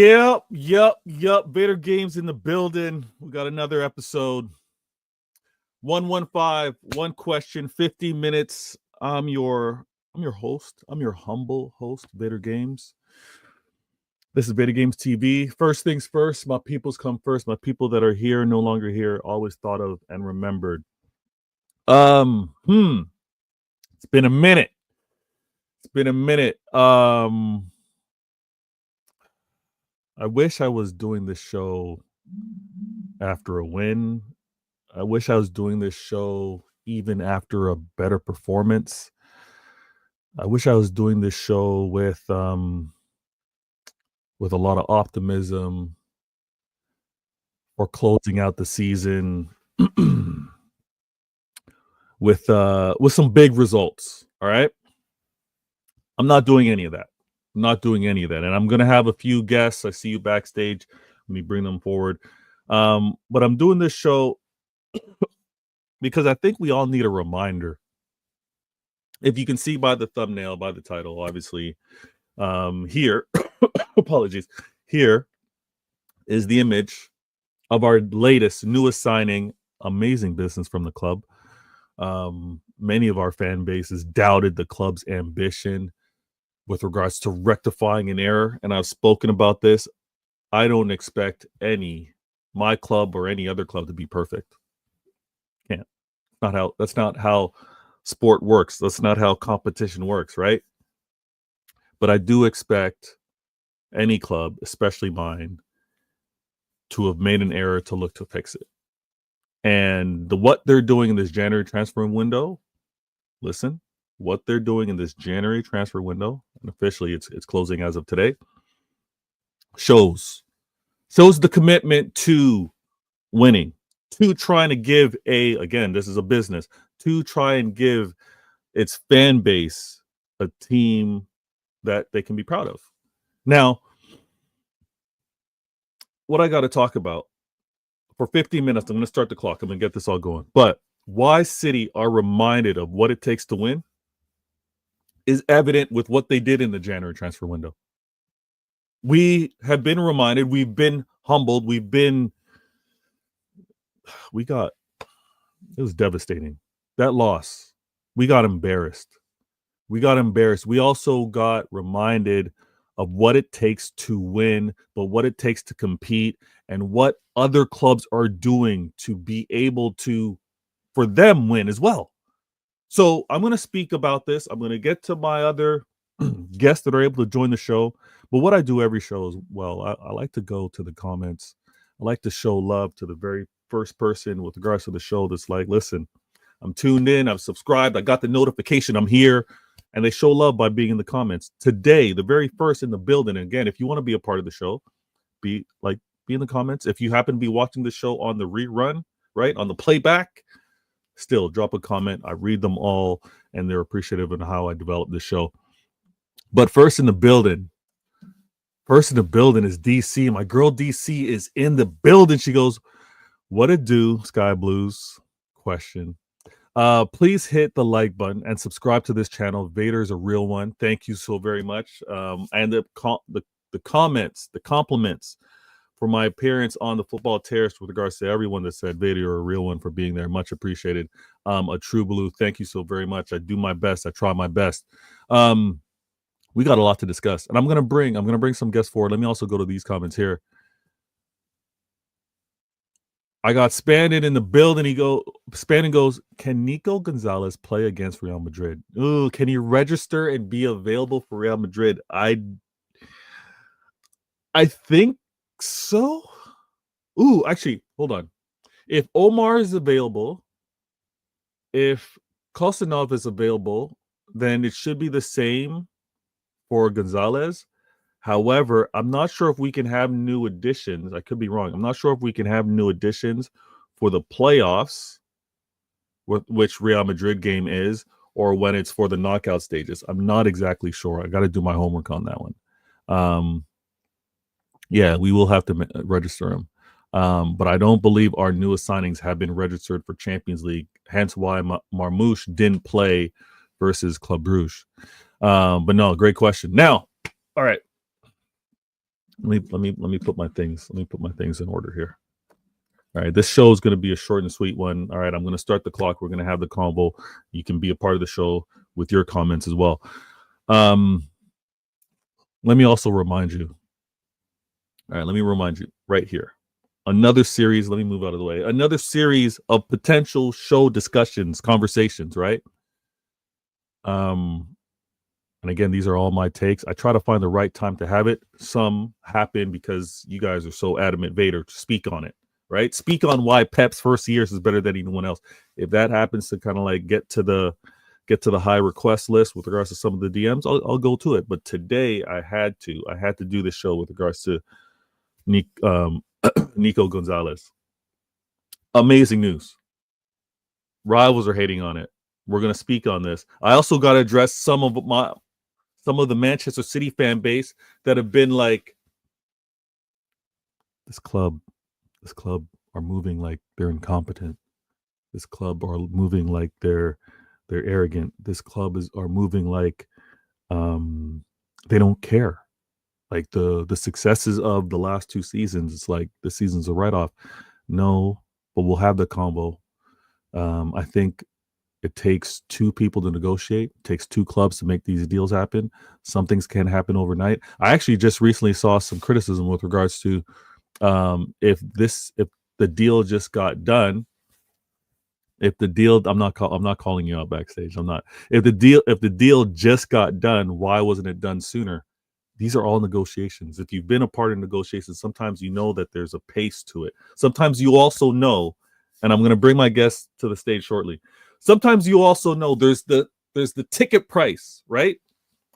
Yep. Vader Games in the building. We got another episode. 115, one question, 50 minutes. I'm your host. I'm your humble host, Vader Games. This is Vader Games TV. First things first, my peoples come first. My people that are here, no longer here, always thought of and remembered. It's been a minute. I wish I was doing this show after a win. I wish I was doing this show even after a better performance. I wish I was doing this show with a lot of optimism or closing out the season with some big results. All right. I'm not doing any of that. And I'm going to have a few guests. I see you backstage. Let me bring them forward. But I'm doing this show because I think we all need a reminder. If you can see by the thumbnail, by the title, obviously, here, apologies, here is the image of our newest signing. Amazing business from the club. Many of our fan bases doubted the club's ambition with regards to rectifying an error, and I've spoken about this. I don't expect my club or any other club to be perfect. Can't. That's not how sport works. That's not how competition works, right? But I do expect any club, especially mine, to have made an error to look to fix it. And what they're doing in this January transfer window, listen, what they're doing in this January transfer window, and officially it's closing as of today, shows the commitment to winning, to trying to give again, this is a business, to try and give its fan base a team that they can be proud of. Now, what I got to talk about for 15 minutes, I'm going to start the clock. I'm going to get this all going. But why City are reminded of what it takes to win is evident with what they did in the January transfer window. We have been reminded, we've been humbled, it was devastating. That loss, we got embarrassed. We also got reminded of what it takes to win, but what it takes to compete and what other clubs are doing to be able to, for them, win as well. So I'm going to speak about this. I'm going to get to my other guests that are able to join the show. But what I do every show is, I like to go to the comments. I like to show love to the very first person with regards to the show that's like, listen, I'm tuned in, I've subscribed, I got the notification, I'm here. And they show love by being in the comments. Today, the very first in the building. And again, if you want to be a part of the show, be in the comments. If you happen to be watching the show on the rerun, right, on the playback, still drop a comment. I read them all, and they're appreciative of how I developed the show. But first in the building is DC. My girl DC is in the building. She goes, "What it do, Sky Blues?" Question. Please hit the like button and subscribe to this channel. Vader is a real one. Thank you so very much. And the comments, the compliments for my appearance on the Football Terrace with regards to everyone that said Vader, you're a real one, for being there. Much appreciated. A true blue. Thank you so very much. I do my best. I try my best. We got a lot to discuss, and I'm gonna bring some guests forward. Let me also go to these comments here. I got Spandon in the building. Spandon goes, can Nico Gonzalez play against Real Madrid? Ooh, can he register and be available for Real Madrid? I think so. Ooh, actually, hold on. If Omar is available, if Kostanov is available, then it should be the same for Gonzalez. However, I'm not sure if we can have new additions. I could be wrong. I'm not sure if we can have new additions for the playoffs, which Real Madrid game is, or when it's for the knockout stages. I'm not exactly sure. I got to do my homework on that one. Yeah, we will have to register him. But I don't believe our newest signings have been registered for Champions League, hence why Marmoush didn't play versus Club Brugge. But no, great question. Now, all right. Let me put my things. Let me put my things in order here. All right, this show is going to be a short and sweet one. All right, I'm going to start the clock. We're going to have the convo. You can be a part of the show with your comments as well. Let me also remind you. All right, let me remind you right here. Another series. Let me move out of the way. Another series of potential show discussions, conversations. Right. And again, these are all my takes. I try to find the right time to have it. Some happen because you guys are so adamant, Vader, to speak on it, right? Speak on why Pep's first years is better than anyone else. If that happens to kind of like get to the high request list with regards to some of the DMs, I'll go to it. But today I had to do this show with regards to Nico Gonzalez. Amazing news. Rivals are hating on it. We're going to speak on this. I also got to address some of the Manchester City fan base that have been like, this club are moving like they're incompetent. This club are moving like they're arrogant. This club are moving like they don't care. Like the successes of the last two seasons, it's like the season's a write-off. No, but we'll have the combo. I think it takes two people to negotiate. It takes two clubs to make these deals happen. Some things can happen overnight. I actually just recently saw some criticism with regards to if the deal just got done. If the deal, I'm not calling you out backstage. I'm not. If the deal just got done, why wasn't it done sooner? These are all negotiations. If you've been a part of negotiations, sometimes you know that there's a pace to it. Sometimes you also know, and I'm going to bring my guest to the stage shortly. Sometimes you also know there's the ticket price, right?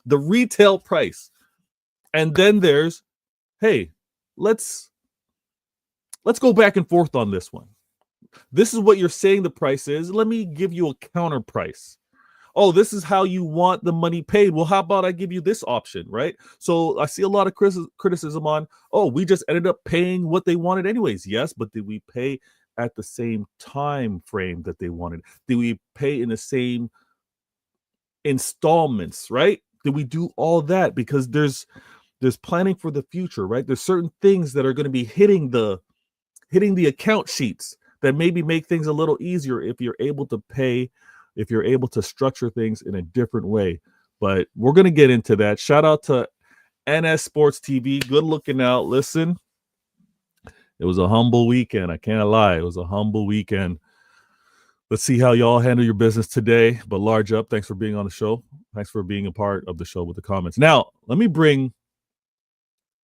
The retail price. And then there's, hey, let's go back and forth on this one. This is what you're saying the price is. Let me give you a counter price. Oh, this is how you want the money paid. Well, how about I give you this option, right? So I see a lot of criticism on, oh, we just ended up paying what they wanted anyways. Yes, but did we pay at the same time frame that they wanted? Did we pay in the same installments, right? Did we do all that? Because there's planning for the future, right? There's certain things that are going to be hitting the account sheets that maybe make things a little easier if you're able to pay, if you're able to structure things in a different way. But we're going to get into that. Shout out to NS Sports TV. Good looking out. Listen, it was a humble weekend. I can't lie. It was a humble weekend. Let's see how y'all handle your business today. But large up. Thanks for being on the show. Thanks for being a part of the show with the comments. Now, let me bring,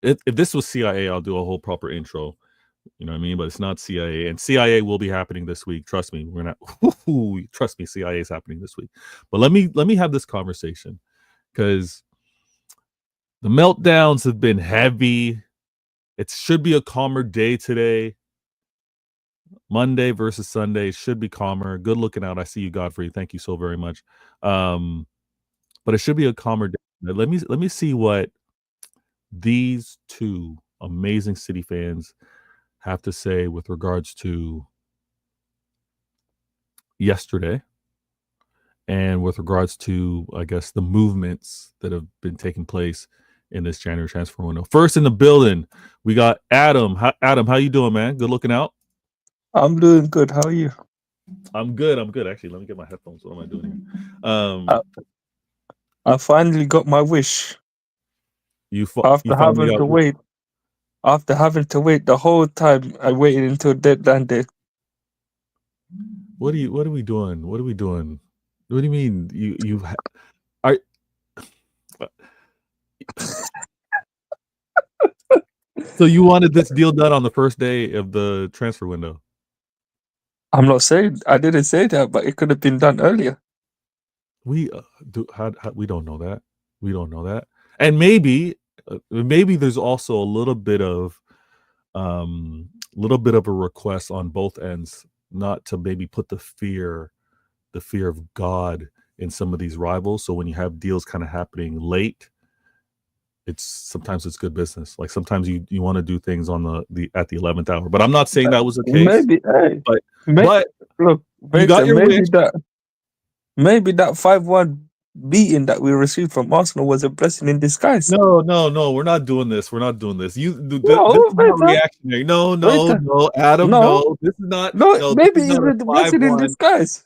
if this was CIA, I'll do a whole proper intro. You know what I mean? But it's not CIA. And CIA will be happening this week. Trust me. We're not, trust me, CIA is happening this week. But let me have this conversation, because the meltdowns have been heavy. It should be a calmer day today. Monday versus Sunday should be calmer. Good looking out. I see you, Godfrey. Thank you so very much. But it should be a calmer day. Let me see what these two amazing City fans have to say with regards to yesterday and with regards to, I guess, the movements that have been taking place in this January transfer window. First in the building, we got Adam. Adam, how you doing, man? Good looking out. I'm doing good. How are you? I'm good. Actually, let me get my headphones. What am I doing here? I finally got my wish. After having to wait the whole time, I waited until deadline day. What are we doing? What are we doing? What do you mean? You are. So you wanted this deal done on the first day of the transfer window? I'm not saying I didn't say that, but it could have been done earlier. We we don't know that. We don't know that. And maybe there's also a little bit of a request on both ends, not to maybe put the fear of God in some of these rivals. So when you have deals kind of happening late, sometimes it's good business. Like sometimes you want to do things on the at the 11th hour. But I'm not saying that was the case. But look, you got your wish. Maybe that 5-1 beating that we received from Arsenal was a blessing in disguise. No, we're not doing this. We're not doing this. This No, is not reactionary. No, Adam, no, This is not. no. No, this Maybe is it's not a a blessing in 5-1. disguise.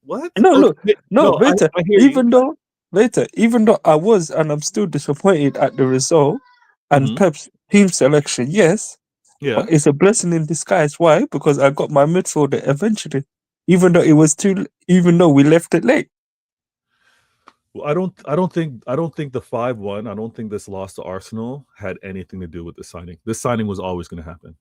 What? No, Okay, look, no, no, later. I hear you. Even though I was and I'm still disappointed at the result and Mm-hmm. Pep's team selection, yes, Yeah. but it's a blessing in disguise. Why? Because I got my midfielder eventually, even though even though we left it late. Well, I don't think the 5-1. I don't think this loss to Arsenal had anything to do with the signing. This signing was always going to happen.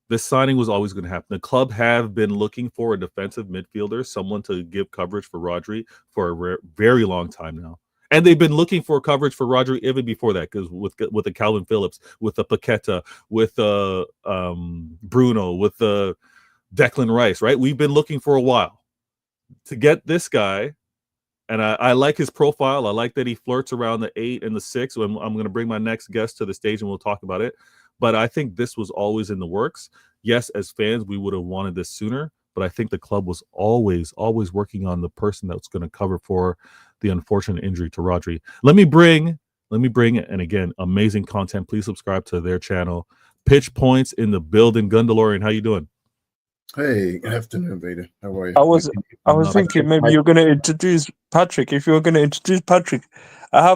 The club have been looking for a defensive midfielder, someone to give coverage for Rodri for a very long time now. And they've been looking for coverage for Rodri even before that, because with the Calvin Phillips, with the Paqueta, with Bruno, with the Declan Rice, right? We've been looking for a while to get this guy. And I like his profile. I like that he flirts around the 8 and the 6. I'm going to bring my next guest to the stage and we'll talk about it. But I think this was always in the works. Yes, as fans, we would have wanted this sooner. But I think the club was always working on the person that's going to cover for the unfortunate injury to Rodri. Let me bring, and again, amazing content. Please subscribe to their channel. Pitch Points in the building. Gundalorian, how you doing? Hey, good afternoon, Vader. How are you? I was thinking maybe you're going to introduce Patrick. If you're going to introduce Patrick, I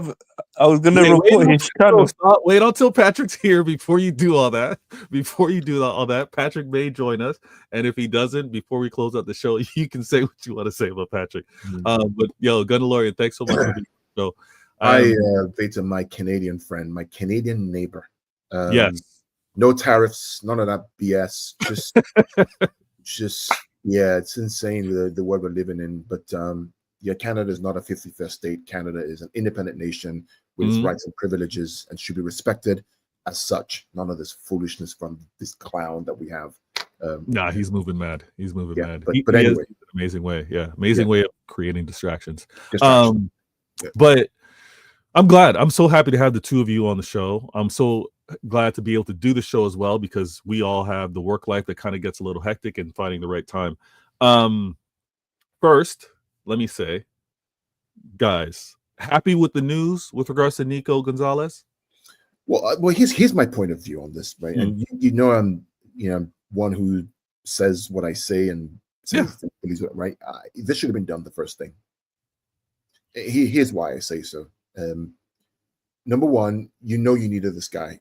was going to report his channel. Wait until Patrick's here before you do all that. All that, Patrick may join us, and if he doesn't, before we close out the show, you can say what you want to say about Patrick. But yo, Gundalorian, thanks so much for being on the show. Vader, my Canadian friend, my Canadian neighbor. Yes. No tariffs, none of that BS. Just yeah, it's insane the world we're living in. But yeah, Canada is not a 51st state. Canada is an independent nation with its rights and privileges and should be respected as such. None of this foolishness from this clown that we have. He's moving mad. He's moving mad. But anyway, an amazing way. Yeah, amazing way of creating distractions. But I'm glad. I'm so happy to have the two of you on the show. I'm so glad to be able to do the show as well, because we all have the work life that kind of gets a little hectic and finding the right time. First, let me say, guys, happy with the news with regards to Nico Gonzalez? Well, here's my point of view on this, right? And I'm one who says what I say and says right. This should have been done the first thing. Here's why I say so. Number one, you needed this guy.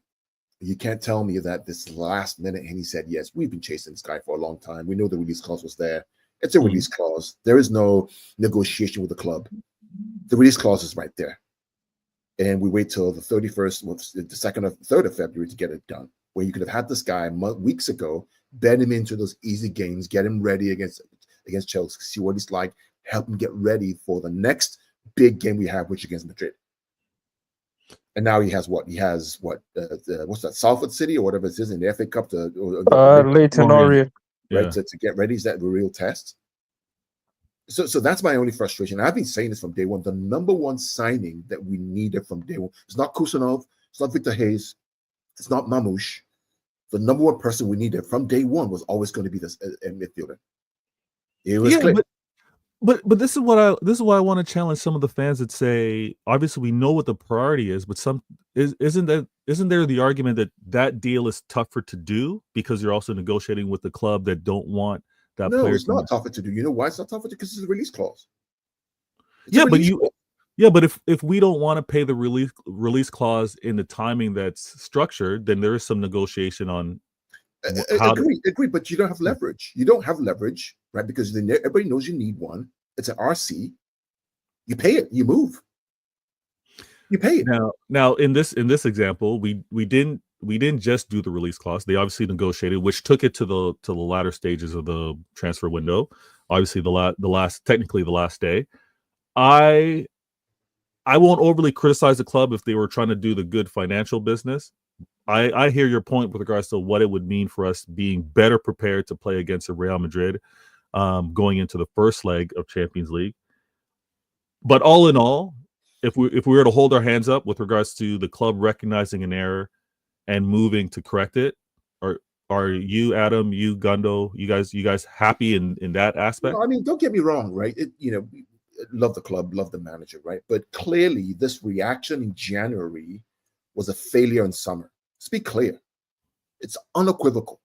You can't tell me that this last minute and he said, yes, we've been chasing this guy for a long time. We know the release clause was there. It's a release clause. There is no negotiation with the club. The release clause is right there. And we wait till the 31st, the 2nd or 3rd of February to get it done. Where you could have had this guy weeks ago, bet him into those easy games, get him ready against Chelsea, see what he's like, help him get ready for the next big game we have, which is against Madrid. And now he has what's that, Salford City or whatever it is in the FA Cup Leyton Orient, right? To get ready. Is that the real test? So that's my only frustration. I've been saying this from day one. The number one signing that we needed from day one. It's not Kusanov. It's not Victor Hayes. It's not Mamouche. The number one person we needed from day one was always going to be this midfielder. It was clear. But this is why I want to challenge some of the fans that say, obviously we know what the priority is, but isn't there the argument that deal is tougher to do because you're also negotiating with the club that don't want that player? No, it's not tougher to do. You know why it's not tougher to do? Because it's a release clause. But if we don't want to pay the release clause in the timing that's structured, then there is some negotiation on. Agree, but you don't have leverage. You don't have leverage, right? Because everybody knows you need one. It's an RC. You pay it. You move. You pay it. Now in this example, we didn't just do the release clause. They obviously negotiated, which took it to the latter stages of the transfer window. Obviously, technically the last day. I won't overly criticize the club if they were trying to do the good financial business. I hear your point with regards to what it would mean for us being better prepared to play against Real Madrid going into the first leg of Champions League. But all in all, if we were to hold our hands up with regards to the club recognizing an error and moving to correct it, are you, Adam, you, Gundo, you guys happy in that aspect? I mean, don't get me wrong, right? love the club, love the manager, right? But clearly, this reaction in January was a failure in summer. Let's be clear. It's unequivocal,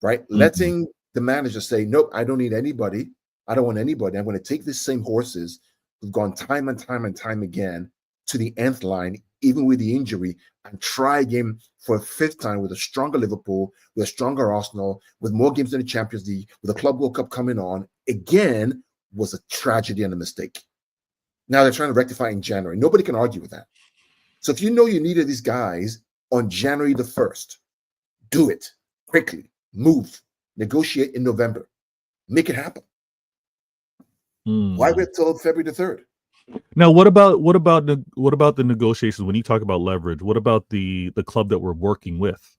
right? Mm-hmm. Letting the manager say, nope, I don't need anybody. I don't want anybody. I'm going to take these same horses who've gone time and time and time again to the nth line, even with the injury, and try again for a fifth time with a stronger Liverpool, with a stronger Arsenal, with more games in the Champions League, with the Club World Cup coming on, again, was a tragedy and a mistake. Now they're trying to rectify in January. Nobody can argue with that. So if you know you needed these guys on January the 1st, do it quickly, move, negotiate in November, make it happen. Why wait till February the 3rd? Now, what about the negotiations when you talk about leverage? What about the club that we're working with?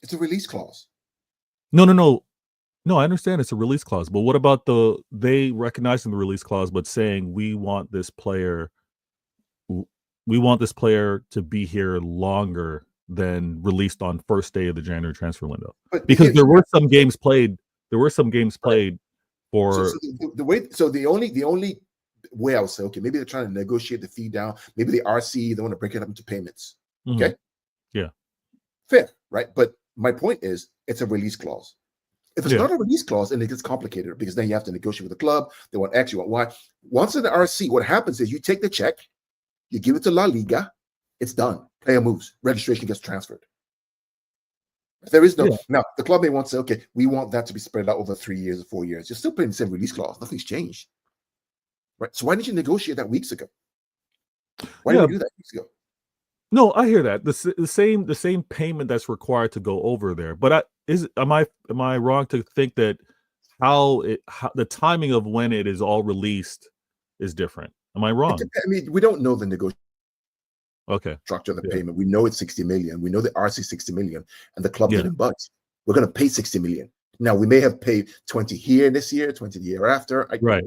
It's a release clause. No, I understand it's a release clause, but what about they recognizing the release clause, but saying we want this player to be here longer than released on first day of the January transfer window? Because there were some games played. For the only way I would say, okay, maybe they're trying to negotiate the fee down. Maybe the RC, they want to break it up into payments. Okay. Yeah. Fair, right? But my point is, it's a release clause. If it's not a release clause, then it gets complicated because then you have to negotiate with the club. They want X, you want Y. Once in the RC, what happens is you take the check, you give it to La Liga, it's done. Player moves, registration gets transferred. If there is no now, the club may want to say, okay, we want that to be spread out over 3 years or 4 years. You're still paying the same release clause. Nothing's changed. Right. So why didn't you negotiate that weeks ago? Why didn't you do that weeks ago? No, I hear that. The same payment that's required to go over there. But am I wrong to think that how the timing of when it is all released is different? Am I wrong? I mean, we don't know the negotiation structure of the payment. We know it's 60 million. We know the RC 60 million, and the club didn't budge. We're going to pay 60 million. Now we may have paid 20 here this year, 20 the year after. Right.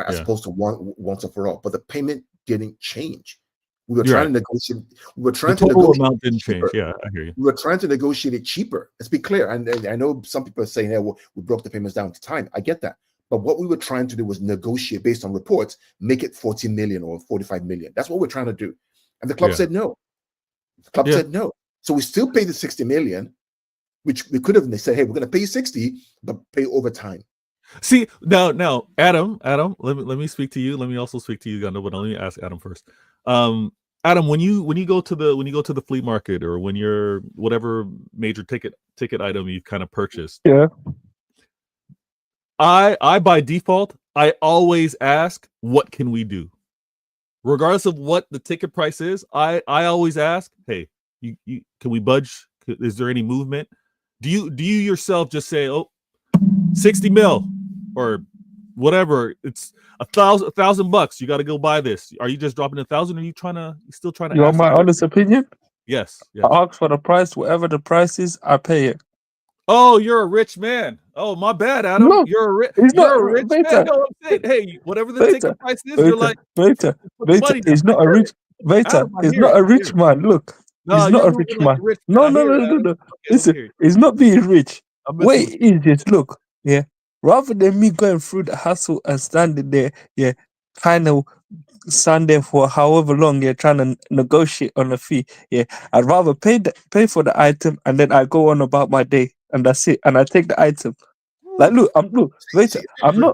As opposed to once and for all. But the payment didn't change. We were trying to negotiate. We were trying to negotiate. Amount didn't change. Yeah, I hear you. We were trying to negotiate it cheaper. Let's be clear. And I know some people are saying, well, we broke the payments down to time. I get that. But what we were trying to do was negotiate based on reports, make it 40 million or 45 million. That's what we're trying to do. And the club said no. The club said no. So we still paid the 60 million, which we could have said, hey, we're going to pay you 60, but pay over time. See, now, Adam, let me speak to you. Let me also speak to you, Gundo, but let me ask Adam first. Adam, when you go to the flea market or when you're whatever major ticket item you've kind of purchased, I by default I always ask, what can we do, regardless of what the ticket price is. I always ask, hey, you can we budge? Is there any movement? Do you yourself just say, oh, 60 mil or whatever? It's $1,000. You got to go buy this. Are you just dropping 1,000? Or are you still trying to? You want my honest opinion? Yes. I ask for the price. Whatever the price is, I pay it. Oh, you're a rich man. Oh, my bad, Adam. No, you're a rich Beta. man. No, I'm saying, hey, whatever the ticket price is, you're like Beta. He's not a rich. Beta. He's not a rich man. Look, he's not a rich man. No. Listen, he's not being rich. Wait, is it? Look, rather than me going through the hassle and standing there, kind of stand there for however long, trying to negotiate on a fee, I'd rather pay for the item and then I go on about my day and that's it, and I take the item. Like, Veta, I'm not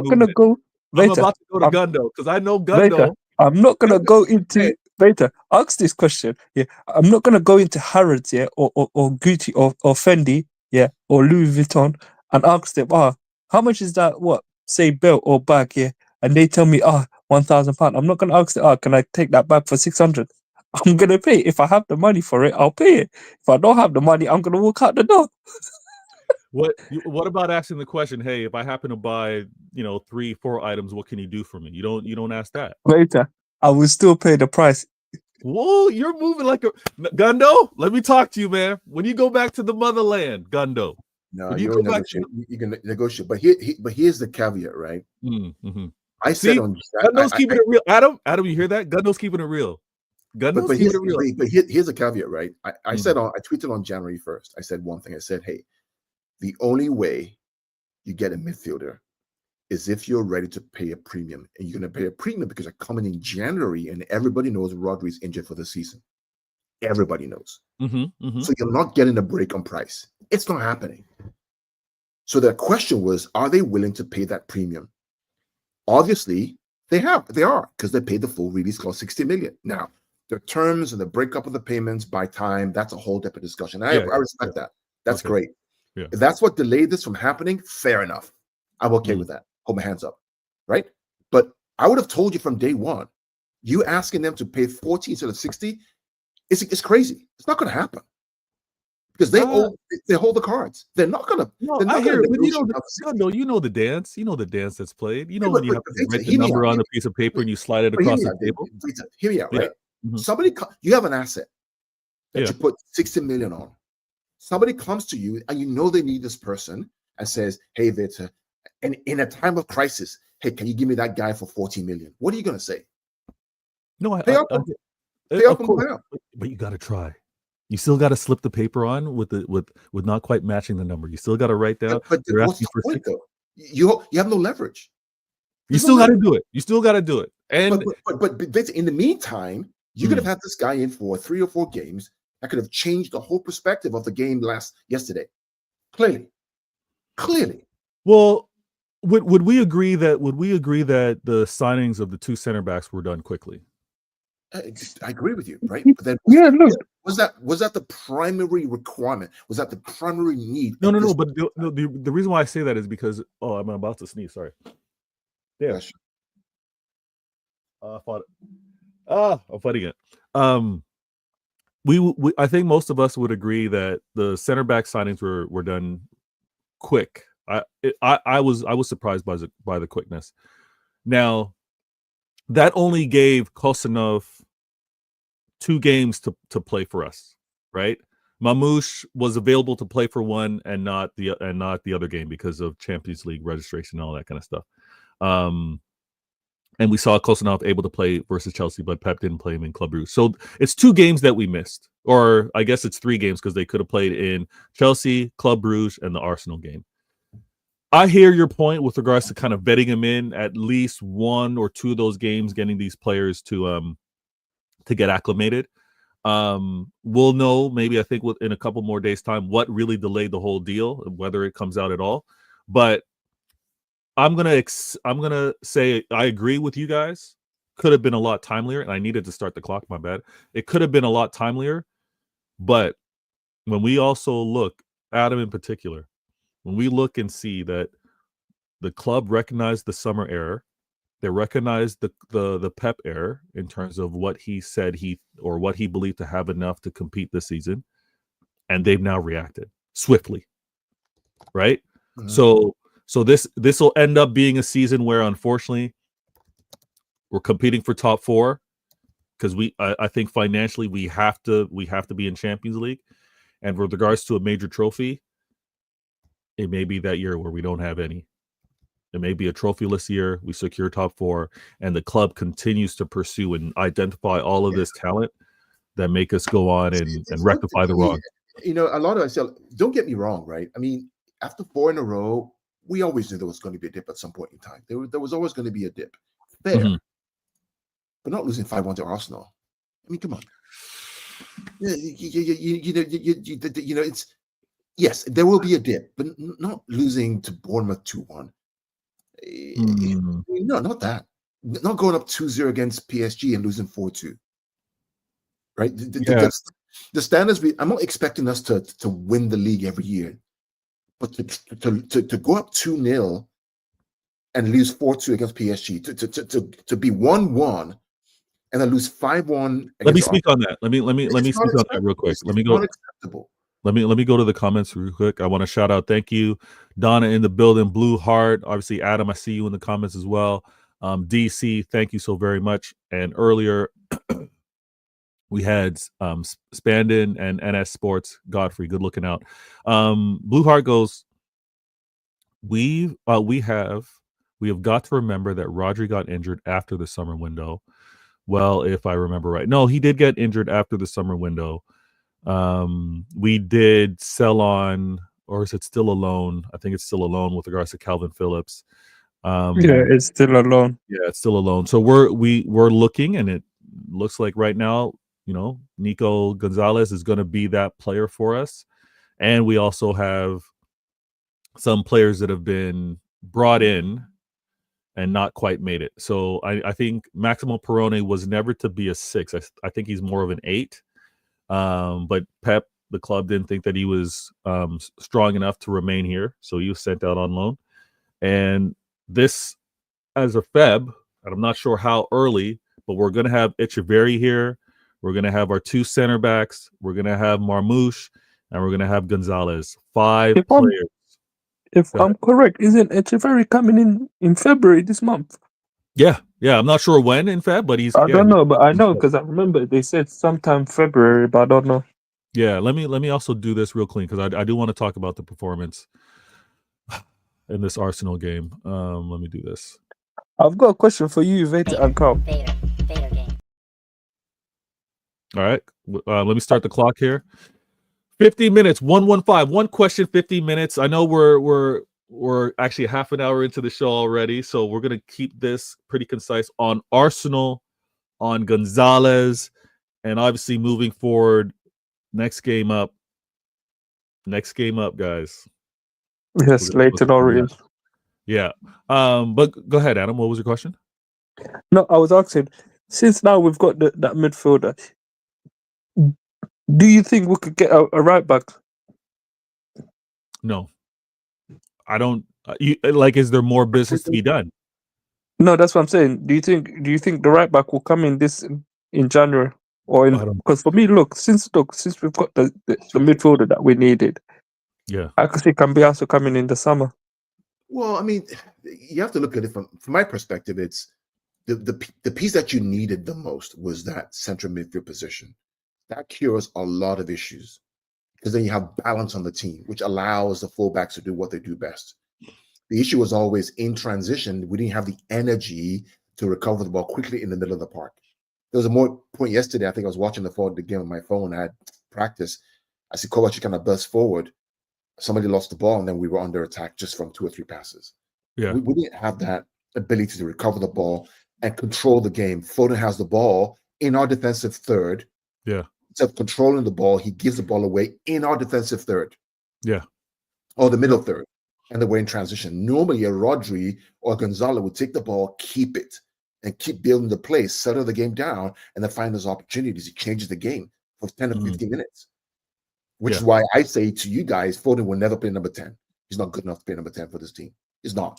gonna go. Veta, I'm about to go to Gundo because I know Gundo. Veta, I'm not gonna go into Veta. Ask this question. I'm not gonna go into Harrods, or Gucci or Fendi, or Louis Vuitton, and ask them, how much is that? What, say, belt or bag? And they tell me, £1,000. I'm not gonna ask them, can I take that bag for 600? I'm gonna pay. If I have the money for it, I'll pay it. If I don't have the money, I'm gonna walk out the door. What about asking the question, hey, if I happen to buy 3-4 items, what can you do for me? You don't ask that. Later, I will still pay the price. Whoa, you're moving like a Gundo. Let me talk to you, man. When you go back to the motherland, Gundo. No, you can negotiate. But here's the caveat, right? Mm-hmm. I said Gundo's keeping it real. Adam, you hear that? Gundo's keeping it real. But here's a caveat, right? I tweeted on January 1st. I said one thing. I said, hey, the only way you get a midfielder is if you're ready to pay a premium, and you're going to pay a premium because you're coming in January and everybody knows Rodri's injured for the season. Everybody knows. So you're not getting a break on price. It's not happening. So the question was, are they willing to pay that premium? Obviously, they are, because they paid the full release clause, 60 million. Now, the terms and the breakup of the payments by time, that's a whole different discussion. I respect that. That's great. Yeah. If that's what delayed this from happening, fair enough. I'm okay with that. Hold my hands up. Right? But I would have told you from day one, you asking them to pay 40 instead of 60, it's crazy. It's not going to happen. Because they hold the cards. They're not going to. No, I hear it. You know the dance. You know the dance that's played. You know when you have to write the number on a piece of paper and you slide it across the table. Hear me out, right? Somebody, you have an asset that you put 60 million on. Somebody comes to you and you know they need this person and says, "Hey, Victor, and in a time of crisis, hey, can you give me that guy for 40 million?" What are you going to say? No, pay up and go down. But you got to try. You still got to slip the paper on with not quite matching the number. You still got to write down. But what's the point, though? You have no leverage. You still got to do it. You still got to do it. And but in the meantime, you could have had this guy in for 3 or 4 games that could have changed the whole perspective of the game yesterday. Clearly. Well, would we agree that the signings of the 2 center backs were done quickly? I agree with you, right? But then, was that the primary requirement? Was that the primary need? No. But the reason why I say that is because I'm about to sneeze. Sorry. Yeah. I'm fighting it. I think most of us would agree that the center back signings were done quick. I was surprised by the quickness. Now, that only gave Kosanov 2 games to play for us, right? Mamouche was available to play for one and not the other game because of Champions League registration and all that kind of stuff. And we saw Kosanov able to play versus Chelsea, but Pep didn't play him in Club Brugge. So it's 2 games that we missed, or I guess it's 3 games because they could have played in Chelsea, Club Brugge, and the Arsenal game. I hear your point with regards to kind of vetting him in at least 1 or 2 of those games, getting these players to get acclimated. We'll know maybe I think in a couple more days' time what really delayed the whole deal, whether it comes out at all. But I'm gonna say I agree with you guys. Could have been a lot timelier, and I needed to start the clock. My bad. It could have been a lot timelier, but when we also look, Adam in particular, when we look and see that the club recognized the summer error, they recognized the Pep error in terms of what he said what he believed to have enough to compete this season, and they've now reacted swiftly, right? So this will end up being a season where, unfortunately, we're competing for top 4 because I think financially we have to be in Champions League, and with regards to a major trophy, it may be that year where we don't have any. It may be a trophyless year. We secure top 4, and the club continues to pursue and identify all of this talent that make us go on and rectify the wrong. A lot of us. Don't get me wrong, right? I mean, after 4 in a row, we always knew there was going to be a dip at some point in time. There was always going to be a dip there, but not losing 5-1 to Arsenal. I mean, come on. It's yes, there will be a dip, but not losing to Bournemouth 2-1. No, not that. Not going up 2-0 against PSG and losing 4-2. Right? The standards. I'm not expecting us to win the league every year. But to go up 2-0 and lose 4-2 against PSG, to be 1-1 and then lose 5-1. Let me speak on that. Let me speak on that real quick. Let me go. Unacceptable. Let me go to the comments real quick. I want to shout out. Thank you, Donna in the building. Blue Heart. Obviously, Adam. I see you in the comments as well. DC. Thank you so very much. And earlier. We had Spandin and NS Sports. Godfrey, good looking out. Blue Heart goes, we have got to remember that Rodri got injured after the summer window. Well, if I remember right. No, he did get injured after the summer window. We did sell on, or is it still a loan? I think it's still a loan with regards to Calvin Phillips. Yeah, it's still alone. Yeah, it's still alone. So we're looking, and it looks like right now, Nico Gonzalez is going to be that player for us. And we also have some players that have been brought in and not quite made it. So I think Maximo Perrone was never to be a 6. I think he's more of an 8. But Pep, the club, didn't think that he was strong enough to remain here. So he was sent out on loan. And this, as a Feb, and I'm not sure how early, but we're going to have Echeverri here. We're going to have our 2 center backs. We're going to have Marmouche, and we're going to have Gonzalez. 5 players. If I'm correct, isn't Echeverri coming in February this month? Yeah. I'm not sure when in Feb, but he's. I don't know, but I know because I remember they said sometime February, but I don't know. Yeah, let me also do this real clean because I do want to talk about the performance in this Arsenal game. Let me do this. I've got a question for you, Vader and Carl. All right, let me start the clock here. 50 minutes, 115. One question, 50 minutes. I know we're actually half an hour into the show already, so we're gonna keep this pretty concise on Arsenal, on Gonzalez, and obviously moving forward. Next game up, guys. Yes, Leighton Orient. Yeah. But go ahead, Adam. What was your question? No, I was asking, since now we've got that midfielder, do you think we could get a right back? No. I don't. Is there more business to be done? No, that's what I'm saying. Do you think the right back will come in January? Because for me, since we've got the midfielder that we needed, I could see Cambiaso coming in the summer. Well, I mean, you have to look at it from my perspective. It's the piece that you needed the most was that central midfield position. That cures a lot of issues because then you have balance on the team, which allows the fullbacks to do what they do best. The issue was always in transition. We didn't have the energy to recover the ball quickly in the middle of the park. There was a more point yesterday. I think I was watching the game on my phone. I had practice. I see Kovacic kind of burst forward. Somebody lost the ball, and then we were under attack just from 2 or 3 passes. Yeah, we didn't have that ability to recover the ball and control the game. Foden has the ball in our defensive third. Yeah. Instead of controlling the ball, he gives the ball away in our defensive third. Yeah. Or the middle third. And then we're in transition. Normally, a Rodri or Gonzalo would take the ball, keep it, and keep building the play, settle the game down, and then find those opportunities. He changes the game for 10 or 15 minutes. Which is why I say to you guys, Foden will never play number 10. He's not good enough to play number 10 for this team. He's not.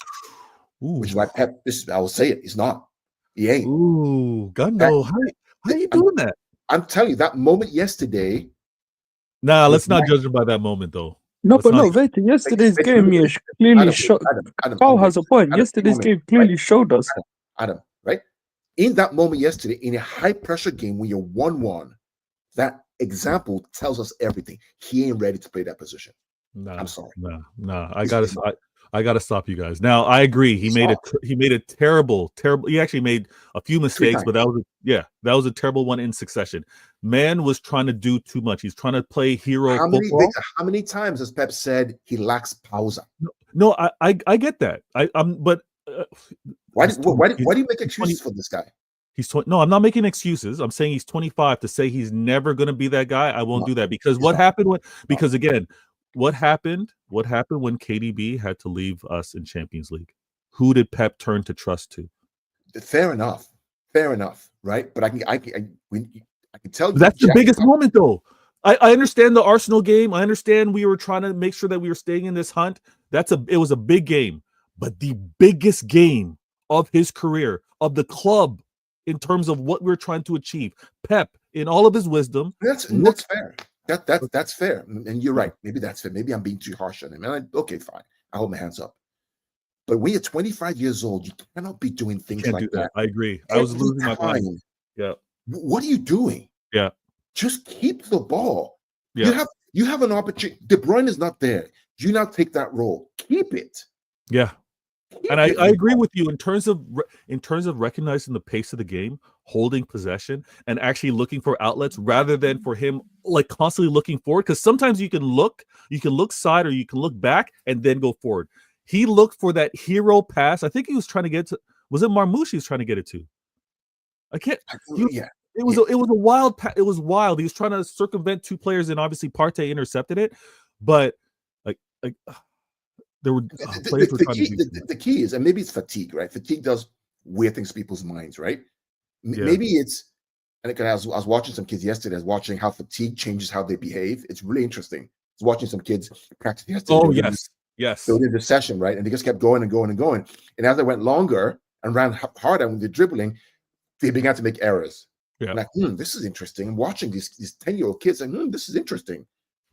Ooh. Which is why Pep, I will say it, he's not. He ain't. Ooh, Gundo, how are you doing that? I'm telling you, that moment yesterday. Nah, let's not judge him by that moment, though. No, Vete, yesterday's game clearly showed. Carl has a point. Yesterday's game clearly showed us. Adam, right? In that moment yesterday, in a high-pressure game when you're 1-1, that example tells us everything. He ain't ready to play that position. Nah, I'm sorry. Nah. I gotta stop you guys. Now I agree. He made a terrible. He actually made a few mistakes, but that was a terrible one in succession. Man was trying to do too much. He's trying to play hero football. How many times has Pep said he lacks pausa? No, I get that. Why do you make excuses for this guy? No, I'm not making excuses. I'm saying he's 25. To say he's never going to be that guy, I won't do that because what happened when KDB had to leave us in Champions League? Who did Pep turn to trust to? Fair enough, right? But I can tell you that's the biggest moment, though. I understand the Arsenal game. I understand we were trying to make sure that we were staying in this hunt. It was a big game, but the biggest game of his career, of the club, in terms of what we're trying to achieve. Pep, in all of his wisdom. That's fair. That's fair. And you're right. Maybe that's fair. Maybe I'm being too harsh on him. Okay, fine. I hold my hands up. But when you're 25 years old, you cannot be doing things like that. I agree. I was losing my mind. Yeah. What are you doing? Yeah. Just keep the ball. Yeah. You have an opportunity. De Bruyne is not there. You now take that role. Keep it. Yeah. And I agree with you in terms of recognizing the pace of the game, holding possession, and actually looking for outlets rather than for him like constantly looking forward. Because sometimes you can look side or you can look back and then go forward. He looked for that hero pass. I think he was trying to get to. Was it Marmoush he was trying to get it to? I can't. It was a wild. It was wild. He was trying to circumvent two players, and obviously Partey intercepted it. But like there were players were trying to do the key is, and maybe it's fatigue, right? Fatigue does weird things to people's minds, right? Yeah. Maybe it's, and I was watching some kids yesterday. I was watching how fatigue changes how they behave. It's really interesting. I was watching some kids practice yesterday. Oh yes. So they did the session, right? And they just kept going and going and going. And as they went longer and ran harder when they're dribbling, they began to make errors. Yeah. Like, this is interesting. I'm watching these 10-year-old kids like, this is interesting,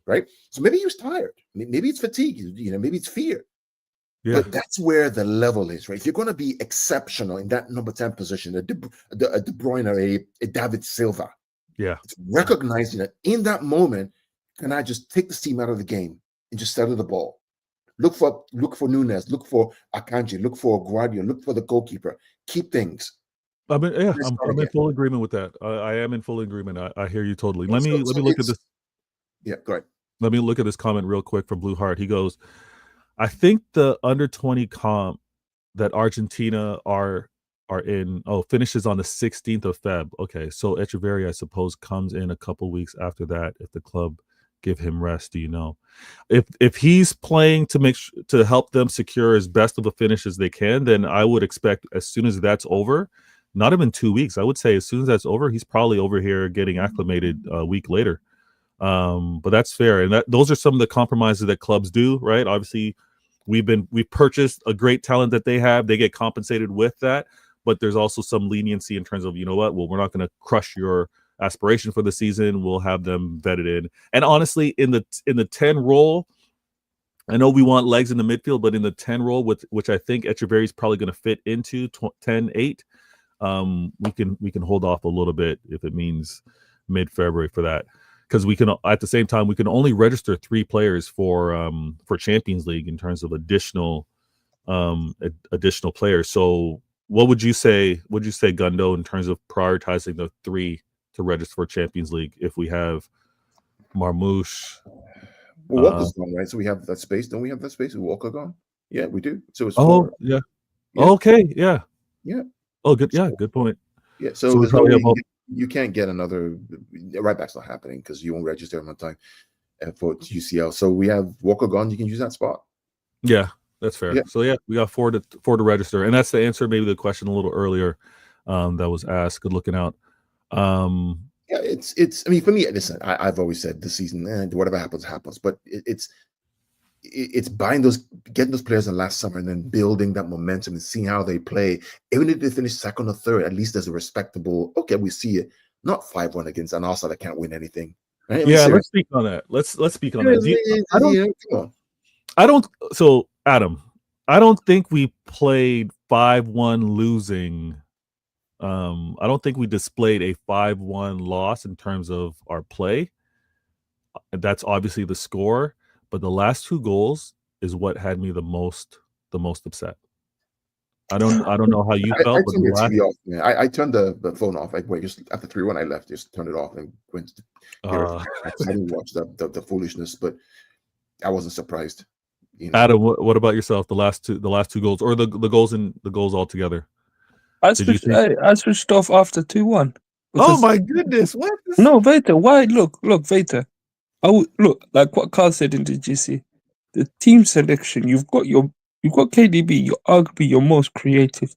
right? So maybe he was tired. Maybe it's fatigue. Maybe it's fear. Yeah. But that's where the level is, right? If you're going to be exceptional in that number 10 position, a De Bruyne or a David Silva, it's recognizing that in that moment, can I just take the steam out of the game and just settle the ball? Look for Nunes, look for Akanji, look for Guardiola, look for the goalkeeper. Keep things. I'm in full agreement with that. I am in full agreement. I hear you totally. Let me look at this. Yeah, go ahead. Let me look at this comment real quick from Blue Heart. He goes, I think the under 20 comp that Argentina are in finishes on the 16th of Feb. Okay, so Echeverri, I suppose, comes in a couple weeks after that if the club give him rest. Do you know if he's playing to help them secure as best of a finish as they can? Then I would expect as soon as that's over, not even 2 weeks, I would say as soon as that's over, he's probably over here getting acclimated a week later. But that's fair, and those are some of the compromises that clubs do, right? Obviously, we've purchased a great talent that they have; they get compensated with that. But there's also some leniency in terms of, you know what? Well, we're not going to crush your aspiration for the season. We'll have them vetted in. And honestly, in the 10 role, I know we want legs in the midfield, but in the 10 role, which I think Echeverri is probably going to fit into 10-8, we can hold off a little bit if it means mid-February for that. Because we can, at the same time, we can only register 3 players for Champions League in terms of additional players. So, what would you say, Gundo, in terms of prioritizing the 3 to register for Champions League if we have Marmoush? Well, Walker's gone, right? So we have that space. Don't we have that space? Is Walker gone? Yeah, we do. So it's 4. Yeah. Okay. Yeah. Yeah. Oh, good. Yeah, good point. Yeah. So there's no way you can't get another right back's not happening because you won't register him on time for UCL. So we have Walker gone. You can use that spot. Yeah, that's fair. Yeah. So we got 4 to register, and that's the answer. Maybe the question a little earlier that was asked. Good looking out. Yeah, it's. I mean, for me, listen, I've always said this season, whatever happens, but it's getting those players in last summer and then building that momentum and seeing how they play. Even if they finish second or third, at least there's a respectable. Okay, we see it. Not 5-1 against an Arsenal that can't win anything. Right? Let's speak on that. Let's speak on that. So Adam, I don't think we played 5-1 losing. I don't think we displayed a 5-1 loss in terms of our play. That's obviously the score, but the last 2 goals is what had me the most upset. I don't know how you felt. I turned the TV off, man. I turned the phone off. Just after 3-1, I left. Just turned it off and went to I didn't watch the foolishness, but I wasn't surprised. Adam, what about yourself? The last two goals, or the goals altogether? I switched off after 2-1. Oh my goodness! What? No, Vater. Why? Look, Vater. Look like what Carl said in the GC. The team selection. You've got KDB. You're arguably your most creative,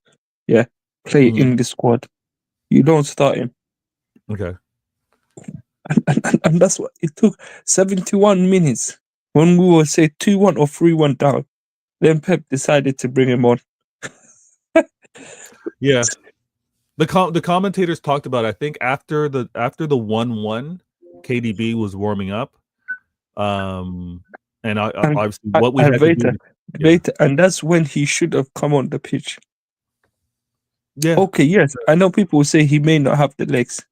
player in the squad. You don't start him. Okay. And that's what it took. 71 minutes when we were say 2-1 or 3-1 down. Then Pep decided to bring him on. Yeah. The commentators talked about, I think after the 1-1, KDB was warming up. Obviously what we had to do. Later, and that's when he should have come on the pitch. Yeah. Okay, yes. I know people will say he may not have the legs.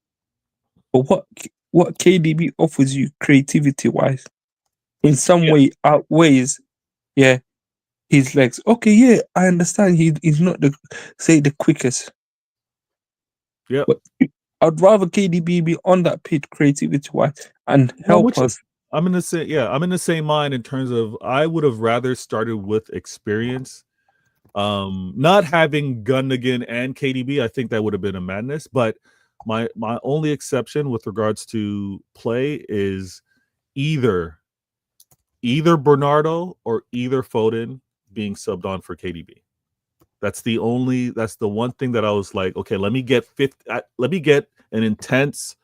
But what KDB offers you creativity wise in some way outweighs his legs. Okay, yeah, I understand he's not the quickest. Yeah. But I'd rather KDB be on that pitch creativity wise and help us I'm in the same mind in terms of I would have rather started with experience. Not having Gundogan and KDB, I think that would have been a madness. But my only exception with regards to play is either Bernardo or either Foden being subbed on for KDB. That's the one thing that I was like, okay, let me get an intense,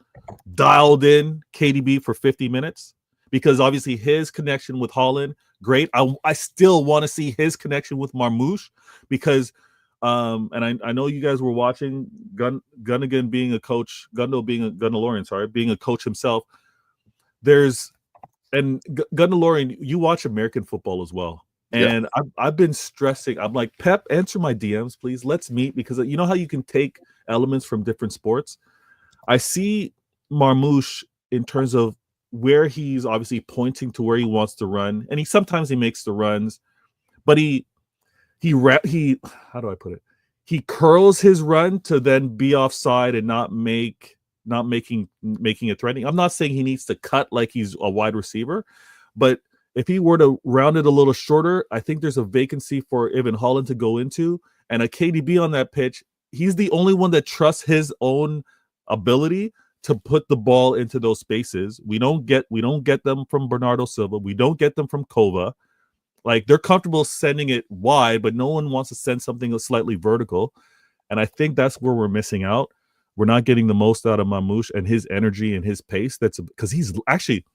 dialed in KDB for 50 minutes, because obviously his connection with Haaland, great. I still want to see his connection with Marmoush, because and I know you guys were watching Gundogan being a coach, Gundogan being a coach himself. Gundogan, you watch American football as well. And yeah. I've been stressing. I'm like, Pep, answer my DMs, please. Let's meet, because you know how you can take elements from different sports. I see Marmoush in terms of where he's obviously pointing to where he wants to run, and sometimes he makes the runs, but he how do I put it? He curls his run to then be offside and not making it threatening. I'm not saying he needs to cut like he's a wide receiver, but if he were to round it a little shorter, I think there's a vacancy for Evan Haaland to go into, and a KDB on that pitch. He's the only one that trusts his own ability to put the ball into those spaces. We don't get them from Bernardo Silva. We don't get them from Kova. Like, they're comfortable sending it wide, but no one wants to send something slightly vertical. And I think that's where we're missing out. We're not getting the most out of Marmoush and his energy and his pace. That's because he's actually,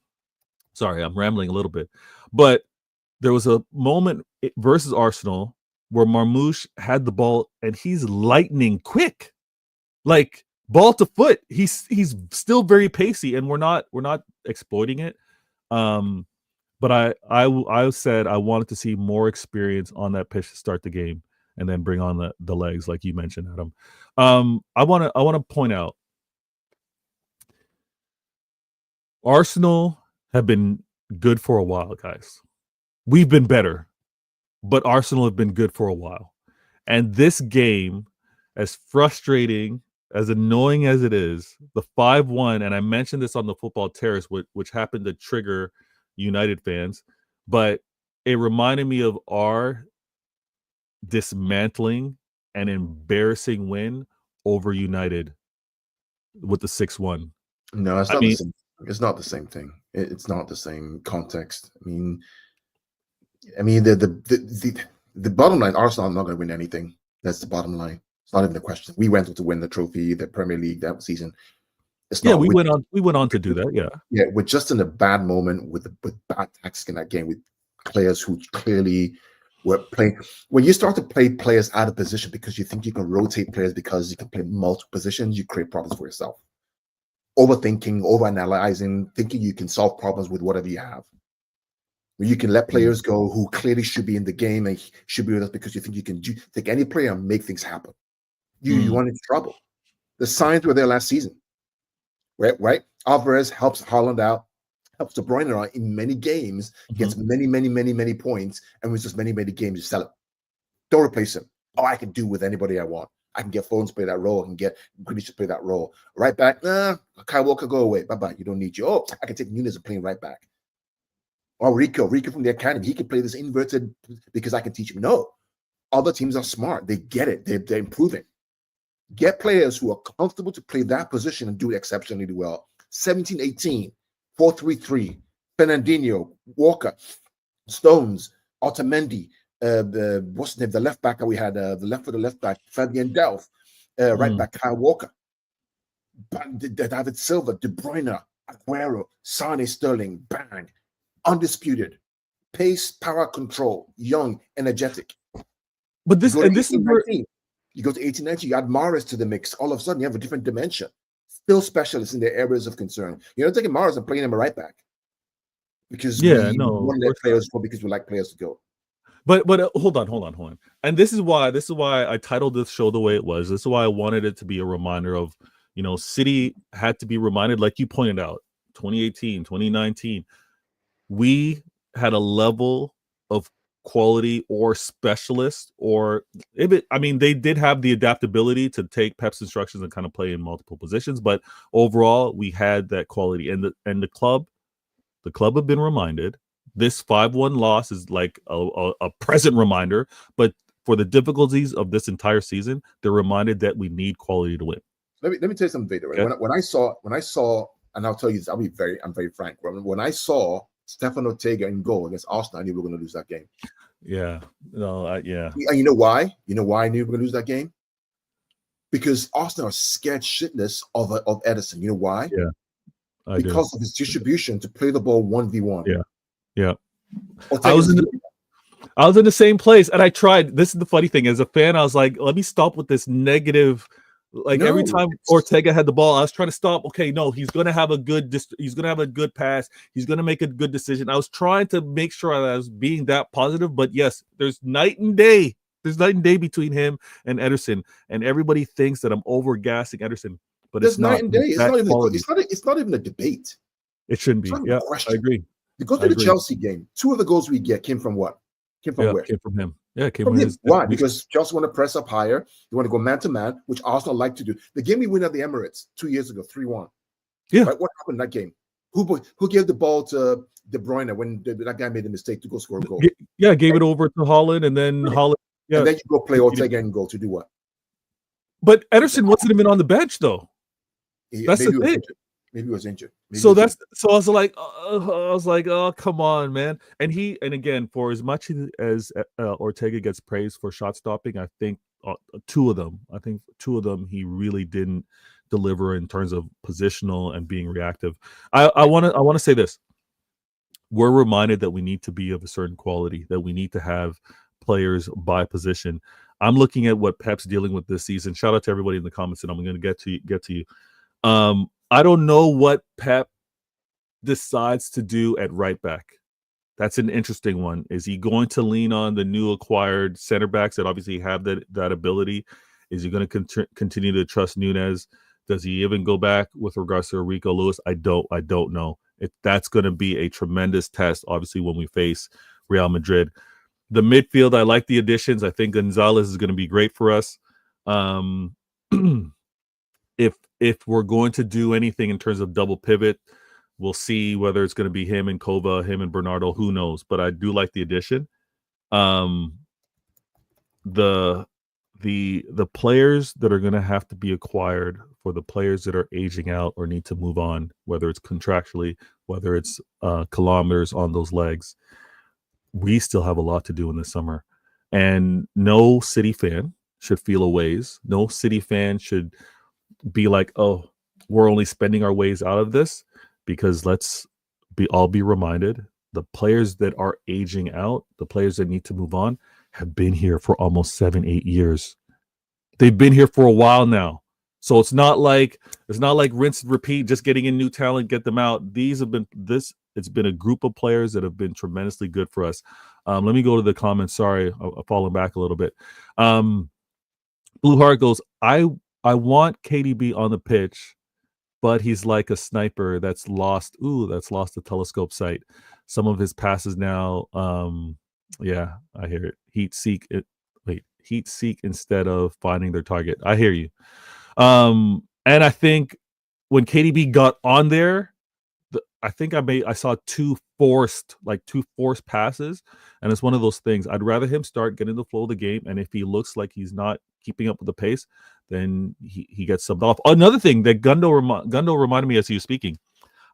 sorry, I'm rambling a little bit, but there was a moment versus Arsenal where Marmoush had the ball and he's lightning quick, like ball to foot. He's still very pacey, and we're not exploiting it. But I said I wanted to see more experience on that pitch to start the game, and then bring on the legs, like you mentioned, Adam. I want to point out, Arsenal have been good for a while, guys. We've been better, but Arsenal have been good for a while. And this game, as frustrating, as annoying as it is, the 5-1, and I mentioned this on the Football Terrace, which happened to trigger United fans, but it reminded me of our dismantling and embarrassing win over United with the 6-1. No, it's not the same. It's not the same thing. It's not the same context. I mean, the bottom line, Arsenal are not going to win anything. That's the bottom line. It's not even a question. We went on to win the trophy, the Premier League that season. It's not. We went on to do that. Yeah. Yeah, we're just in a bad moment with bad tactics in that game, with players who clearly were playing. When you start to play players out of position because you think you can rotate players because you can play multiple positions, you create problems for yourself. Overthinking, overanalyzing, thinking you can solve problems with whatever you have. When you can let players go who clearly should be in the game and should be with us because you think you can take any player and make things happen. You run into trouble. The signs were there last season. Right? Alvarez helps Haaland out, helps De Bruyne out in many games, gets many points, and with just many games, you sell it. Don't replace him. Oh, I can do with anybody I want. I can get Foden to play that role. I can get Grealish to play that role. Right back, Kyle Walker, go away. Bye-bye. You don't need you. Oh, I can take Nunes and playing right back. Or Rico from the academy. He can play this inverted because I can teach him. No. Other teams are smart. They get it. They're improving. Get players who are comfortable to play that position and do it exceptionally well. 17-18, 4-3-3, Fernandinho, Walker, Stones, Otamendi, what's his name? The left back that we had, the left back, Fabian Delph, right back, Kyle Walker, David Silva, De Bruyne, Aguero, Sane, Sterling, bang, undisputed, pace, power, control, young, energetic. But this is where you go to 18-19, you add Mahrez to the mix. All of a sudden, you have a different dimension. Still specialists in their areas of concern. You're not taking Mahrez and playing him a right back because we want to let players go because we like players to go. But hold on. And this is why I titled this show the way it was. This is why I wanted it to be a reminder of, City had to be reminded, like you pointed out, 2018, 2019, we had a level of quality or specialist, or they did have the adaptability to take Pep's instructions and kind of play in multiple positions, but overall we had that quality, and the club The club have been reminded. This 5-1 loss is like a present reminder, but for the difficulties of this entire season, they're reminded that we need quality to win. Let me tell you something, Vader. Right? Okay. When I saw, and I'll tell you this, I'm very frank. When I saw Stefan Ortega in goal against Arsenal, I knew we were going to lose that game. Yeah, no, yeah. And you know why? You know why I knew we were going to lose that game? Because Arsenal are scared shitless of Ederson. You know why? Yeah, because of his distribution to play the ball 1v1. Yeah. I was in the same place, and I tried. This is the funny thing. As a fan, I was like, let me stop with this negative. Like every time Ortega had the ball, I was trying to stop. Okay, no, he's gonna have a good pass. He's gonna make a good decision. I was trying to make sure that I was being that positive, but yes, there's night and day. There's night and day between him and Ederson, and everybody thinks that I'm overgassing Ederson, but there's it's not. Night and day. It's not even a debate. It shouldn't be. Yeah, I agree. You go to the Chelsea game. 2 of the goals we get came from what? Came from where? Came from him. Yeah, came from his. Why? Because Chelsea want to press up higher. They want to go man to man, which Arsenal like to do. The game we win at the Emirates 2 years ago, 3-1. Yeah. Right? What happened in that game? Who gave the ball to De Bruyne when that guy made a mistake to go score a goal? Yeah, gave it over to Haaland, and then Haaland. Yeah. And then you go play Ortega and goal to do what? But Ederson wasn't even on the bench though. That's the thing. Maybe he was injured. So I was like, oh, come on, man. And again, for as much as Ortega gets praised for shot stopping, I think 2 of them, he really didn't deliver in terms of positional and being reactive. I want to say this. We're reminded that we need to be of a certain quality, that we need to have players by position. I'm looking at what Pep's dealing with this season. Shout out to everybody in the comments, and I'm going to get to you. I don't know what Pep decides to do at right back. That's an interesting one. Is he going to lean on the new acquired center backs that obviously have that ability? Is he going to continue to trust Nunez? Does he even go back with regards to Rico Lewis? I don't know. That's going to be a tremendous test, obviously, when we face Real Madrid. The midfield, I like the additions. I think Gonzalez is going to be great for us. If we're going to do anything in terms of double pivot, we'll see whether it's going to be him and Kova, him and Bernardo. Who knows? But I do like the addition. The players that are going to have to be acquired for the players that are aging out or need to move on, whether it's contractually, whether it's kilometers on those legs, we still have a lot to do in the summer. And no City fan should feel a ways. No City fan should be like, oh, we're only spending our ways out of this, because let's be reminded, the players that are aging out, the players that need to move on, have been here for almost 7-8 years. They've been here for a while now. So it's not like rinse and repeat, just getting in new talent, get them out. It's been a group of players that have been tremendously good for us. Let me go to the comments. Sorry, I'm falling back a little bit. Blue Heart goes, I want KDB on the pitch, but he's like a sniper that's lost the telescope sight. Some of his passes now, yeah, I hear it. Heat seek instead of finding their target. I hear you. And I think when KDB got on there, I saw two forced passes, and it's one of those things. I'd rather him start getting the flow of the game, and if he looks like he's not keeping up with the pace, then he gets subbed off. Another thing that Gundo reminded me as he was speaking,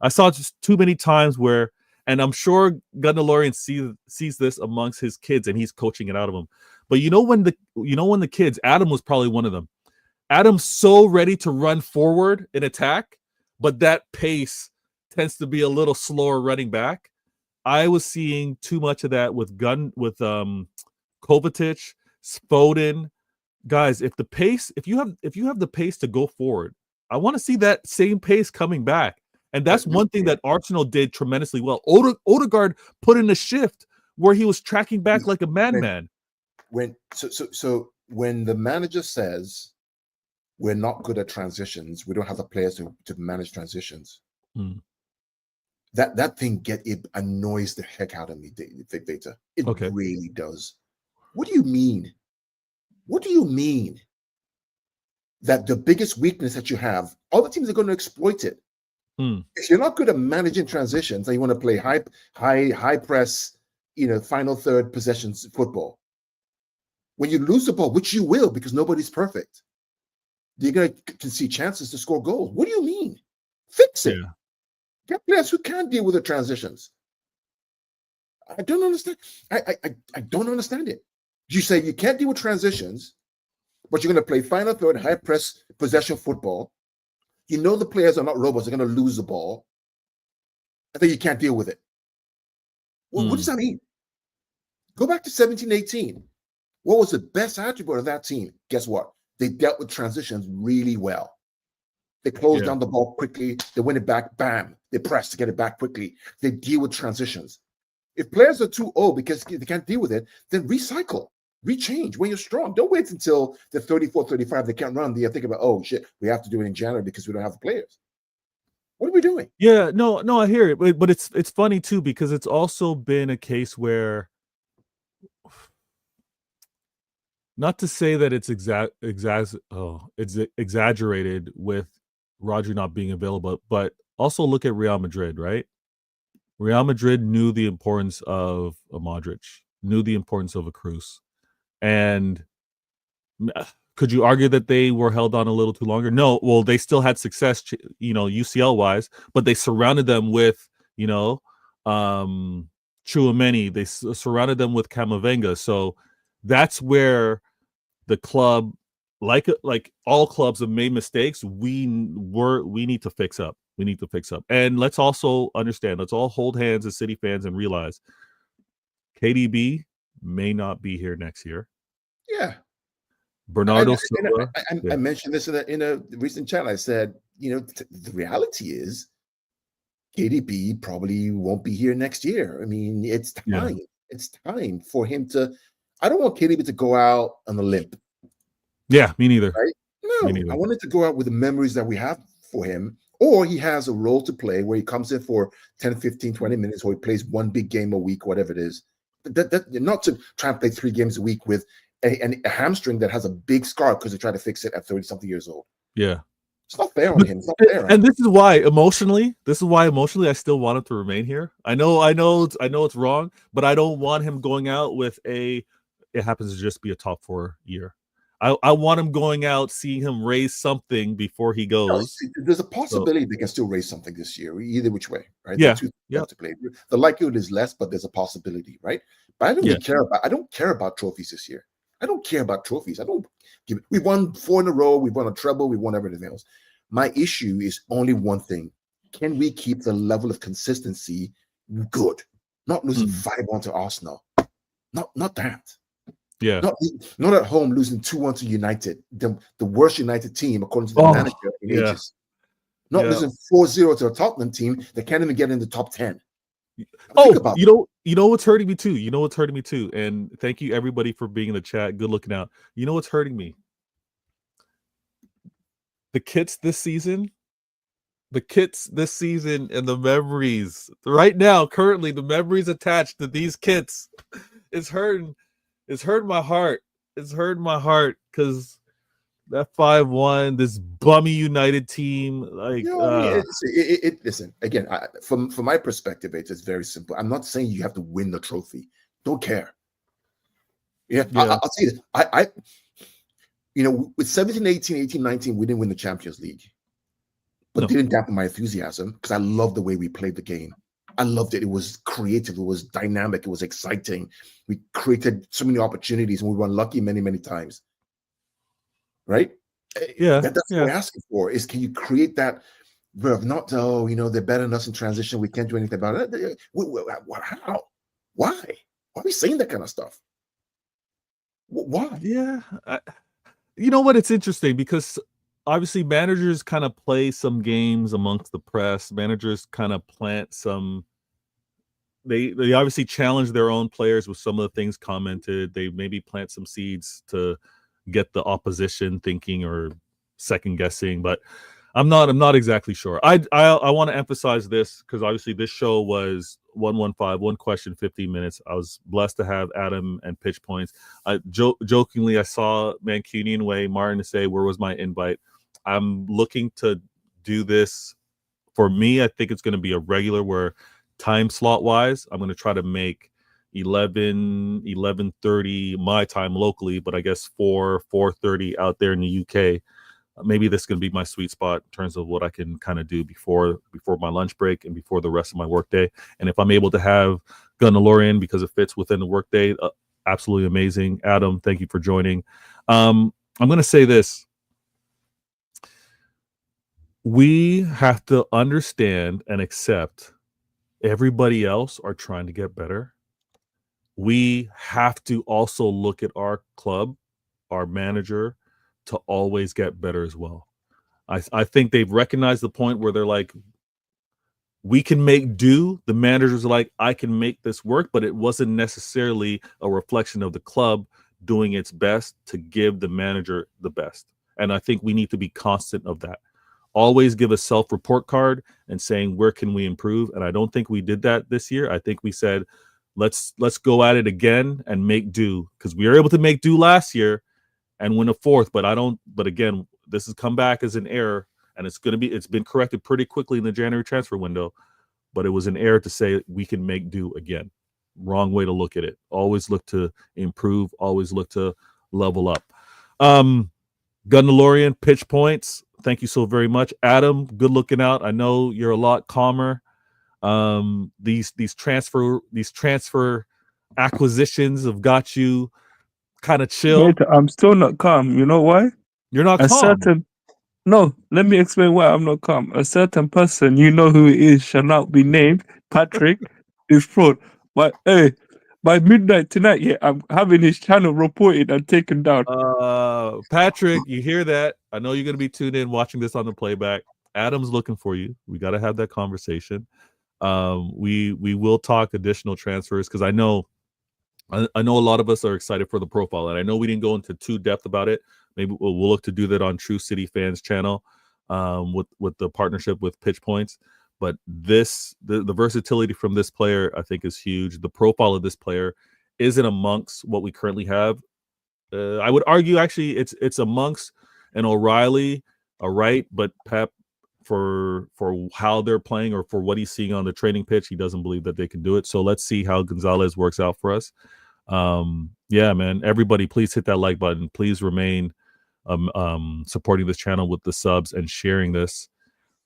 I saw just too many times where, and I'm sure Gundalorian sees this amongst his kids, and he's coaching it out of them. But when the kids, Adam was probably one of them. Adam's so ready to run forward and attack, but that pace tends to be a little slower running back. I was seeing too much of that with Kovacic, Foden. Guys, if you have the pace to go forward, I want to see that same pace coming back. And that's one thing that Arsenal did tremendously well. Odegaard put in a shift where he was tracking back like a madman. So when the manager says we're not good at transitions, we don't have the players to manage transitions. That thing it annoys the heck out of me, Data. It really does. What do you mean? What do you mean that the biggest weakness that you have, other teams are going to exploit it? If you're not good at managing transitions and you want to play high press, final third possessions football, when you lose the ball, which you will because nobody's perfect, you're going to concede chances to score goals. What do you mean? Fix it. Yeah. Get players who can deal with the transitions. I don't understand. I don't understand it. You say you can't deal with transitions, but you're going to play final third, high press possession football. You know the players are not robots. They're going to lose the ball. I think you can't deal with it. Well, what does that mean? Go back to 17-18. What was the best attribute of that team? Guess what? They dealt with transitions really well. They closed down the ball quickly. They win it back. Bam. They press to get it back quickly. They deal with transitions. If players are too old because they can't deal with it, then recycle, rechange when you're strong. Don't wait until they're 34, 35. They can't run. They think about, oh, shit, we have to do it in January because we don't have the players. What are we doing? Yeah, no, I hear it. But it's funny, too, because it's also been a case where, not to say that it's exaggerated with Rodri not being available, but also look at Real Madrid, right? Real Madrid knew the importance of a Modric, knew the importance of a Cruz. And could you argue that they were held on a little too longer? No. Well, they still had success, UCL-wise, but they surrounded them with, Chouameni. They surrounded them with Camavinga. So that's where the club, like all clubs have made mistakes. We need to fix up. We need to fix up. And let's also understand, let's all hold hands as City fans and realize KDB may not be here next year. Yeah. Bernardo Silva. I mentioned this in a recent chat. I said, the reality is KDB probably won't be here next year. I mean, it's time. Yeah. It's time for him to. I don't want KDB to go out on a limp. Yeah, me neither. Right? No, I want him to go out with the memories that we have for him. Or he has a role to play where he comes in for 10, 15, 20 minutes, or he plays one big game a week, whatever it is. Not to try and play 3 games a week with a hamstring that has a big scar because they try to fix it at 30-something years old. Yeah. It's not fair on him. It's not fair. And this is why emotionally, I still want him to remain here. I know it's wrong, but I don't want him going out with it happens to just be a top 4 year. I want him going out, seeing him raise something before he goes. There's a possibility they can still raise something this year, either which way, right? Yeah. To play. The likelihood is less, but there's a possibility, right? But I don't really care about. I don't care about trophies this year. I don't care about trophies. We won 4 in a row. We won a treble. We won everything else. My issue is only one thing: can we keep the level of consistency good? Not losing 5-1 to Arsenal. Not that. Yeah. Not at home losing 2-1 to United, the worst United team according to the manager in ages. Not losing 4-0 to a Tottenham team that can't even get in the top 10. You know what's hurting me too. And thank you everybody for being in the chat. Good looking out. You know what's hurting me? The kits this season and the memories right now, currently the memories attached to these kits is hurting. It's hurting my heart. It's hurting my heart because that 5-1, this bummy United team, listen, again, from my perspective, it's very simple. I'm not saying you have to win the trophy. Don't care. Yeah. I'll tell you this. With 17, 18, 18, 19, we didn't win the Champions League. But didn't dampen my enthusiasm because I love the way we played the game. I loved it. It was creative. It was dynamic. It was exciting. We created so many opportunities, and we were unlucky many, many times. Right? Yeah. That's what we're asking for. Is can you create that verb? Not they're better than us in transition. We can't do anything about it. How? Why? Why are we saying that kind of stuff? Why? Yeah. You know what? It's interesting because obviously managers kind of play some games amongst the press. Managers kind of plant some. They obviously challenge their own players with some of the things commented. They maybe plant some seeds to get the opposition thinking or second guessing, but I'm not exactly sure. I want to emphasize this because obviously this show was 115, one question, 15 minutes. I was blessed to have Adam and Pitch Points. Jokingly, I saw Mancunian Way, Martin to say, where was my invite? I'm looking to do this for me, I think it's going to be a regular where time slot wise, I'm going to try to make 11:30 my time locally, but I guess 4:30 out there in the UK. Maybe this is going to be my sweet spot in terms of what I can kind of do before my lunch break and before the rest of my workday. And if I'm able to have Gunalorian because it fits within the workday, absolutely amazing. Adam, thank you for joining. I'm going to say this. We have to understand and accept everybody else are trying to get better. We have to also look at our club, our manager, to always get better as well. I think they've recognized the point where they're like, we can make do. The managers are like, I can make this work, but it wasn't necessarily a reflection of the club doing its best to give the manager the best. And I think we need to be constant of that. Always give a self-report card and saying, where can we improve? And I don't think we did that this year. I think we said, let's go at it again and make do, because we were able to make do last year and win a fourth. But again, this has come back as an error, and it's been corrected pretty quickly in the January transfer window. But it was an error to say we can make do again. Wrong way to look at it. Always look to improve. Always look to level up. Gunalorian, pitch points. Thank you so very much, Adam. Good looking out. I know you're a lot calmer. These transfer acquisitions have got you kind of chill. Wait, I'm still not calm. You know why? You're not calm. No, let me explain why I'm not calm. A certain person, you know who it is, shall not be named, Patrick, is fraud. But hey, by midnight tonight, yeah, I'm having his channel reported and taken down. Patrick, you hear that? I know you're going to be tuned in watching this on the playback. Adam's looking for you. We got to have that conversation. We will talk additional transfers, because I know a lot of us are excited for the profile, and I know we didn't go into too depth about it. Maybe we'll look to do that on True City Fans channel with the partnership with Pitch Points. But the versatility from this player, I think, is huge. The profile of this player isn't amongst what we currently have. I would argue actually it's amongst an O'Reilly, a Wright, but Pep, for how they're playing or for what he's seeing on the training pitch, he doesn't believe that they can do it. So let's see how Gonzalez works out for us. Yeah, man, everybody, please hit that like button. Please remain supporting this channel with the subs and sharing this.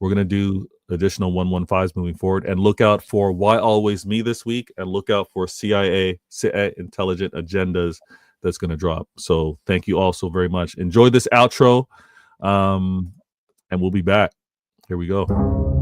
We're going to do additional 115s moving forward, and look out for Why Always Me this week, and look out for CIA Intelligent Agendas that's going to drop. So thank you all so very much. Enjoy this outro, and we'll be back. Here we go.